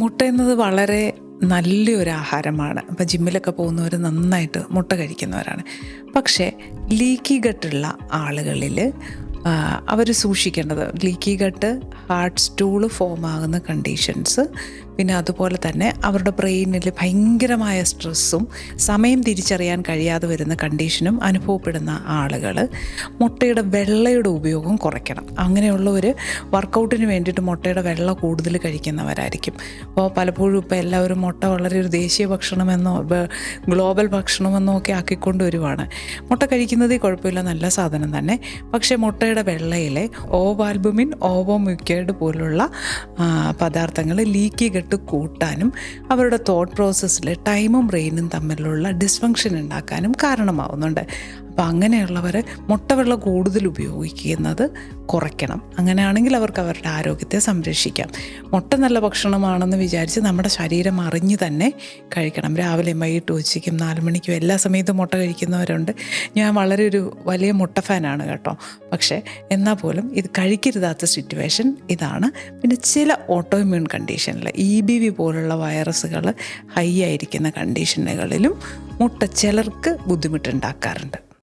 മുട്ട എന്നത് വളരെ നല്ലൊരു ആഹാരമാണ്. അപ്പോൾ ജിമ്മിലൊക്കെ പോകുന്നവർ നന്നായിട്ട് മുട്ട കഴിക്കുന്നവരാണ്. പക്ഷേ ലീക്കി ഗട്ടുള്ള ആളുകളിൽ അവർ സൂക്ഷിക്കേണ്ടത്, leaky gut, hard stool form ആകുന്ന കണ്ടീഷൻസ്, പിന്നെ അതുപോലെ തന്നെ അവരുടെ ബ്രെയിനിൽ ഭയങ്കരമായ സ്ട്രെസ്സും സമയം തിരിച്ചറിയാൻ കഴിയാതെ വരുന്ന കണ്ടീഷനും അനുഭവപ്പെടുന്ന ആളുകൾ മുട്ടയുടെ വെള്ളയുടെ ഉപയോഗം കുറയ്ക്കണം. അങ്ങനെയുള്ളവർ വർക്കൗട്ടിന് വേണ്ടിയിട്ട് മുട്ടയുടെ വെള്ള കൂടുതൽ കഴിക്കുന്നവരായിരിക്കും. അപ്പോൾ പലപ്പോഴും ഇപ്പോൾ എല്ലാവരും മുട്ട വളരെ ഒരു ദേശീയ ഭക്ഷണമെന്നോ ഗ്ലോബൽ ഭക്ഷണമെന്നോ ഒക്കെ ആക്കിക്കൊണ്ട് വരുവാണ്. മുട്ട കഴിക്കുന്നതിൽ കുഴപ്പമില്ല, നല്ല സാധനം തന്നെ. പക്ഷേ മുട്ടയുടെ വെള്ളയിലെ ഓവാൽബുമിൻ, ഓവോമ്യൂക്കോയിഡ് പോലുള്ള പദാർത്ഥങ്ങൾ ലീക്കി ഗട്ട് കൂട്ടാനും അവരുടെ തോട്ട് പ്രോസസ്സിൽ ടൈമും ബ്രെയിനും തമ്മിലുള്ള ഡിസ്ഫങ്ഷൻ ഉണ്ടാക്കാനും കാരണമാവുന്നുണ്ട്. അപ്പോൾ അങ്ങനെയുള്ളവർ മുട്ടവെള്ളം കൂടുതൽ ഉപയോഗിക്കുന്നത് കുറയ്ക്കണം. അങ്ങനെയാണെങ്കിൽ അവർക്ക് അവരുടെ ആരോഗ്യത്തെ സംരക്ഷിക്കാം. മുട്ട നല്ല ഭക്ഷണമാണെന്ന് വിചാരിച്ച് നമ്മുടെ ശരീരം അറിഞ്ഞ് തന്നെ കഴിക്കണം. രാവിലെയും വൈകിട്ടും ഉച്ചയ്ക്കും 4 മണിക്കും എല്ലാ സമയത്തും മുട്ട കഴിക്കുന്നവരുണ്ട്. ഞാൻ വളരെ ഒരു വലിയ മുട്ട ഫാനാണ് കേട്ടോ. പക്ഷേ എന്നാൽ പോലും ഇത് കഴിക്കരുതാത്ത സിറ്റുവേഷൻ ഇതാണ്. പിന്നെ ചില ഓട്ടോ ഇമ്മ്യൂൺ കണ്ടീഷനിൽ EBV പോലുള്ള വൈറസുകൾ ഹൈ ആയിരിക്കുന്ന കണ്ടീഷനുകളിലും മുട്ട ചിലർക്ക് ബുദ്ധിമുട്ടുണ്ടാക്കാറുണ്ട്.